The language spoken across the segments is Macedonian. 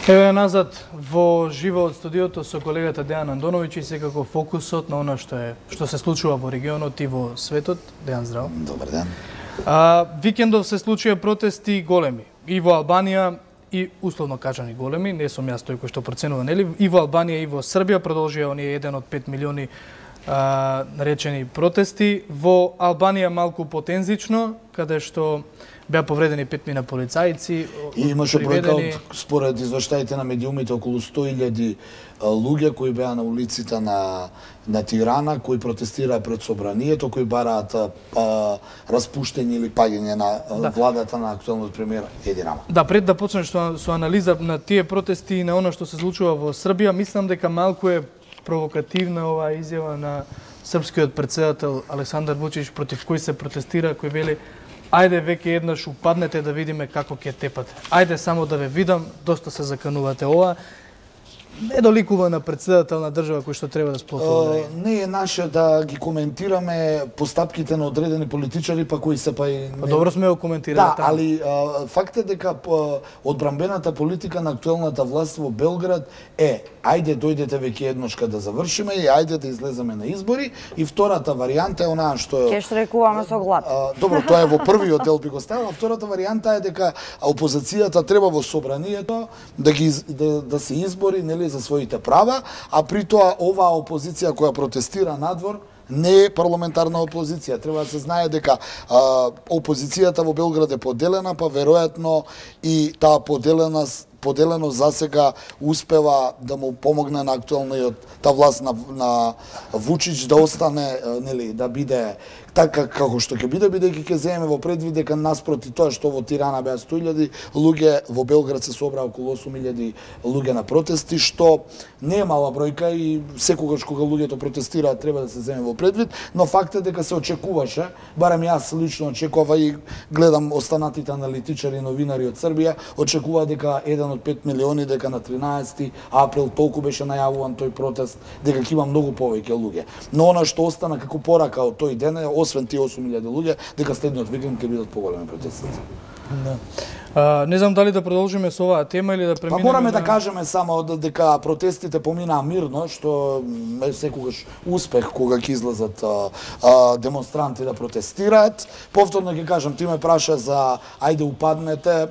Еве назад во живо од студиото со колегата Дејан Андоновиќ и секако фокусот на она што се случува во регионот и во светот. Дејан, здраво. Добар ден. Викендов се случија протести големи и во Албанија и условно кажани големи, не сум јас тој кој што проценува, нели? И во Албанија и во Србија продолжија оние 1 од 5 милиони наречени протести. Во Албанија малку потензично, каде што беа повредени 5 полицајци. И имаше бројка од, според извештаите на медиумите, околу 100.000 луѓе кои беа на улиците на Тирана, кои протестираа пред собранието, кои бараат распуштање или паѓање на владата на актуелниот премиер Еди Рама. Да, пред да почнеш со анализа на тие протести и на оно што се случува во Србија, мислам дека малку е провокативна оваа изјава на српскиот претседател Александар Вучич, против кој се протестира, кој вели: ајде веќе еднаш упаднете да видиме како ќе тепате. Ајде само да ве видам, доста се заканувате. Ова не доликува на претседател на држава кој што треба да сплотува. Не е наше да ги коментираме постапките на одредени политичари, па кои се па и... Добро сме го коментирали. Да, али факт е дека одбранбената политика на актуелната власт во Белград е: ајде дојдете веќе едношка да завршиме и ајде да излеземе на избори. И втората варијанта е онаа што ќе штрекуваме со глад. Добро, тоа е во првиот дел би го ставил, а втората варијанта е дека опозицијата треба во собранието да се избори, нели, за своите права, а при тоа оваа опозиција која протестира надвор не е парламентарна опозиција. Треба да се знае дека опозицијата во Белград е поделена, па веројатно и таа поделено засега успева да му помогне на актуелниот власт на Вучич да остане, нели, да биде така како што ќе биде, бидејќи ќе земеме во предвид дека наспроти тоа што во Тирана беа 100.000 луѓе, во Белград се собраа околу 8.000 луѓе на протести, што не е мала бројка и секогаш кога луѓето протестираат треба да се земе во предвид, но факт е дека се очекуваше, барем јас лично очекував и гледам останатите аналитичари и новинари од Србија, очекува дека 1 од 5 милиони, дека на 13 април толку беше најавуван тој протест, дека ќе има многу повеќе луѓе. Но она што остана како порака од тој ден е, освен тие 8.000 луѓе, дека следниот викенд ќе бидат поголеми протестите. Да. Не знам дали да продолжиме со оваа тема или да преминеме. Па мораме да кажеме само дека протестите поминаа мирно, што е секогаш успех кога ќе излезат демонстранти да протестираат. Повторно ќе кажам, ти ме праша за ајде упаднете.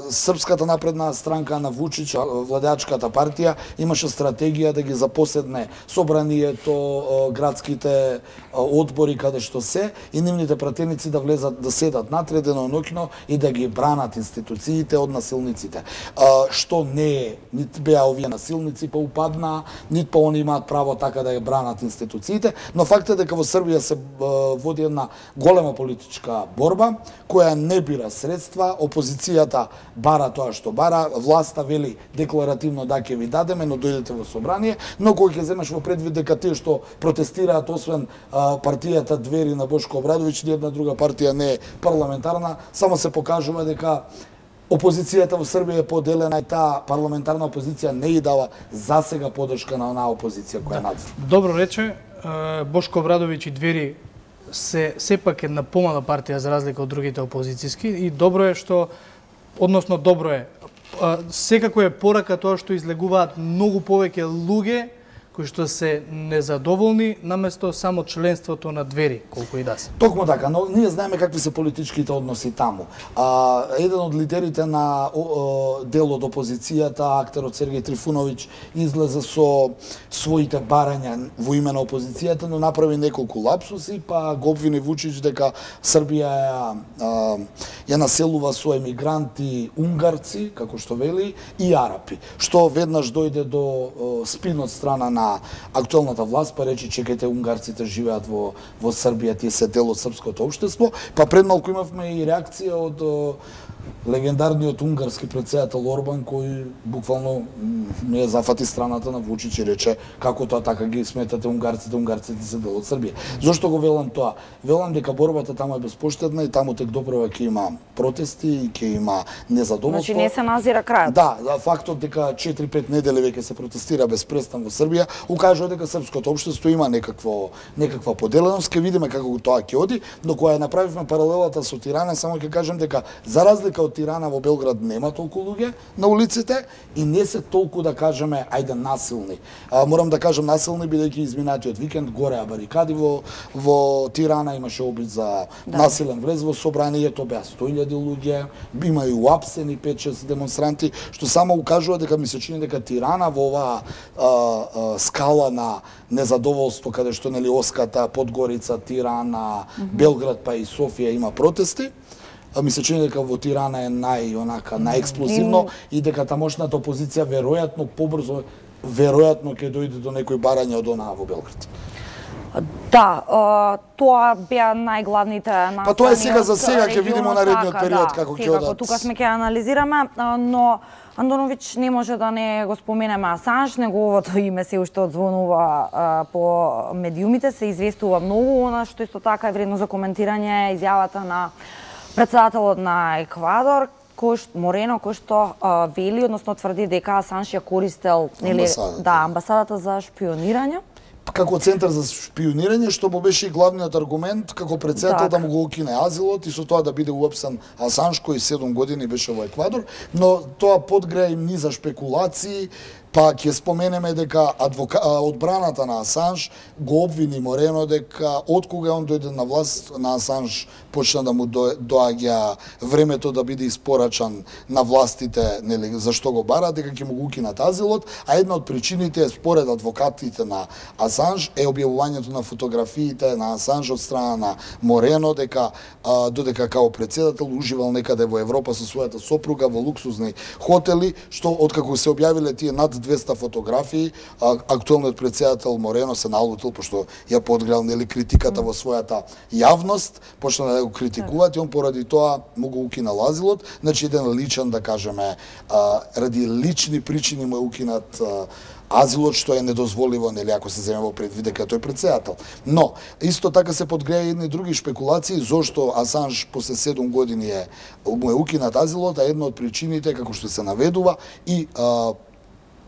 Српската напредна странка на Вучич, владеачката партија, имаше стратегија да ги запоседне собранието, градските одбори каде што се, и нивните пратеници да влезат, да седат натре деноноќно и да ги бранат институциите од насилниците. Што не е, нит беа овие насилници па упаднаа, нит па они имаат право така да ја бранат институциите, но факт е дека во Србија се води една голема политичка борба, која не бира средства, опозицијата бара тоа што бара, власта вели декларативно да ќе ви дадеме, но дојдете во собрание, но кога ќе земеш во предвид дека тие што протестираат, освен партијата Двери на Бошко Обрадовиќ, ни една друга партија не е парламентарна, само се покажува дека опозицијата во Србија е поделена и таа парламентарна опозиција не ја дава засега поддршка на онаа опозиција која надвор. Добро рече, Бошко Обрадовиќ и Двери се сепак една помала партија за разлика од другите опозицијски, и добро е што, односно добро е, секако е порака тоа што излегуваат многу повеќе луѓе кои што се незадоволни наместо само членството на Двери, колку и да се. Токму така, но ние знаеме какви се политичките односи таму. Еден од лидерите на дел од опозицијата, актерот Сергеј Трифуновиќ, излезе со своите барања во име на опозицијата, но направи неколку лапсуси, па го обвини Вучич дека Србија ја населува со емигранти унгарци, како што вели, и арапи, што веднаш дојде до спин од страна на актуелната власт, па рече: чекајте, унгарците живеат во Србија, тие се дел од српското општество. Па пред малку имавме и реакција од легендарниот унгарски претседател Орбан, кој буквално не зафати страната на Вучич и рече: како тоа така ги сметате унгарците се дел од Србија. Зошто го велам тоа? Велам дека борбата таму е безпоштедна и таму тек доправа ќе има протести и ќе има незадоволство. Значи не се назира крајот. Да, фактот дека 4-5 недели веќе се протестира без престан во Србија укажува дека српското општество има некаква поделеност. Ќе видиме како тоа ќе оди, но кога ја направивме паралелата со Тирана, само ќе кажам дека за разлика разлика од Тирана, во Белград нема толку луѓе на улиците и не се толку, да кажеме, ајде насилни. Морам да кажам насилни, бидејќи изминатиот викенд гореа барикади во Тирана, имаше обид за насилен влез во собранието, беа 100.000 луѓе, има и уапсени 5-6 демонстранти, што само укажува дека ми се чини дека Тирана во оваа скала на незадоволство, каде што нели Оската, Подгорица, Тирана, Белград па и Софија има протести. Ми се чини дека во Тирана е најексплозивно и дека тамошната опозиција веројатно побрзо ќе дојде до некои барања од онаа во Белград. Да, тоа беа најглавните настани. Па тоа е сега за сега, ќе видиме наредниот период како ќе одат. Тука сме ќе анализираме, но Андоновиќ не може да не го споменеме Асанж, неговото име се уште одзвонува по медиумите, се известува многу, она што исто така е вредно за коментирање изјавата на председателот на Еквадор, Морено, кој што вели, односно тврди дека Асанж ја користел амбасадата за шпионирање. Како центар за шпионирање, што му беше и главниот аргумент како председател да му го укине азилот и со тоа да биде уапсен Асанж, кој 7 години беше во Еквадор, но тоа подгреа им низа шпекулации. Па ќе споменеме дека одбраната на Асанж го обвини Морено дека откога он дојде на власт, на Асанж почна да му доаѓа времето да биде испорачан на властите, нели, зашто го бара, дека ќе му го укинат азилот, а една од причините според адвокатите на Асанж е објавувањето на фотографиите на Асанж од страна на Морено дека додека као председател уживал некаде во Европа со својата сопруга во луксузни хотели, што откако се објавиле тие над 200 фотографии, актуелниот председател Морено се налутил, пошто ја подгрел нели критиката во својата јавност, почна да го критикуваат и он поради тоа му го укинал азилот, значи еден личен, да кажеме, ради лични причини му укинат азилот, што е недозволиво, нели, ако се земе во предвид дека тој председател. Но, исто така се подгреа едни други шпекулации, зошто Асанж после 7 години му е укинат азилот, а една од причините, како што се наведува, и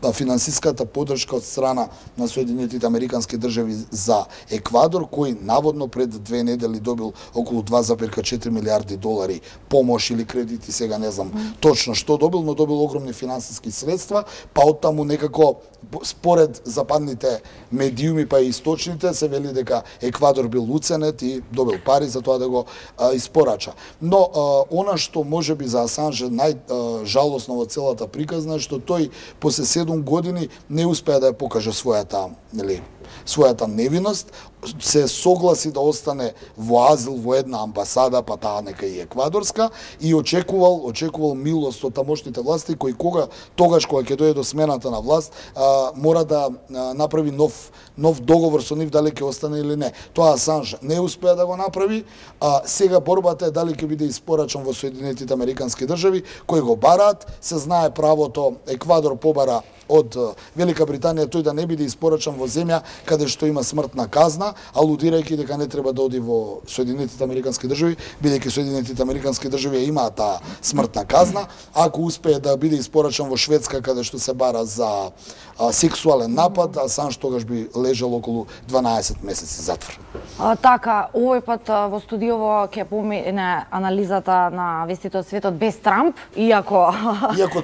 финансиската поддршка од страна на Соединетите Американски држави за Еквадор, кој наводно пред 2 недели добил околу 2,4 милиарди долари помош или кредити, сега не знам точно што добил, но добил огромни финансиски средства, па оттаму некако според западните медиуми па и источните се вели дека Еквадор бил уценет и добил пари за тоа да го испорача. Но она што можеби за Асанж најжалосно во целата приказна е што тој после 7 години не успеа да ја покаже својата невиност, се согласи да остане во азил во една амбасада, па таа нека и еквадорска, и очекувал милост од тамошните власти, кои тогаш кога ќе дојде до смената на власт, мора да направи нов договор со нив дали ќе остане или не. Тоа Асанж не успеа да го направи, сега борбата е дали ќе биде испорачан во Соединетите Американски држави, кои го бараат, се знае правото, Еквадор побара од Велика Британија тој да не биде испорачан во земја каде што има смртна казна, алудирајќи дека не треба да оди во Соединетите Американски држави, бидејќи Соединетите Американски држави имаат таа смртна казна. Ако успее да биде испорачан во Шведска каде што се бара за сексуален напад, Асанж тогаш би лежал околу 12 месеци затвор. Така, овој пат во студиово ќе помине анализата на вестите од светот без Трамп, иако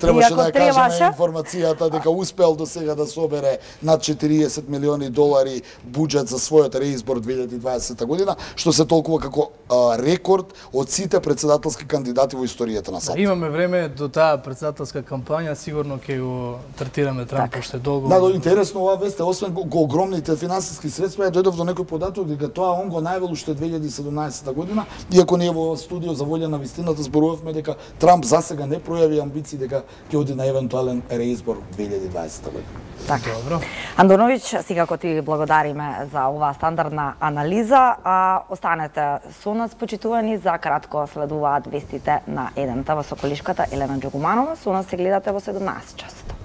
требаше да кажеме информацијата дека успеал до сега да собере над 40 милиони долари буџет за својот реизбор 2020 година, што се толкува како рекорд од сите председателски кандидати во историјата на САД. Имаме време до таа председателска кампања, сигурно ќе го третираме Трамп уште долго. Да, интересно оваа вест е, освен го огромните финансиски средства, ја дојдов до некој податок дека тоа он го најавил уште 2017 година, иако ние во студио за волја на вистината зборувавме дека Трамп засега не пројави амбиции дека ќе оди на евентуален реизбор 2020 година. Така. Добро. Андоновиќ, секако ти благодариме за оваа стандардна анализа, а останете со нас, почитувани, за кратко следуваат вестите на едната во Соколишката. Елена Джугуманова, со нас се гледате во 17 часот.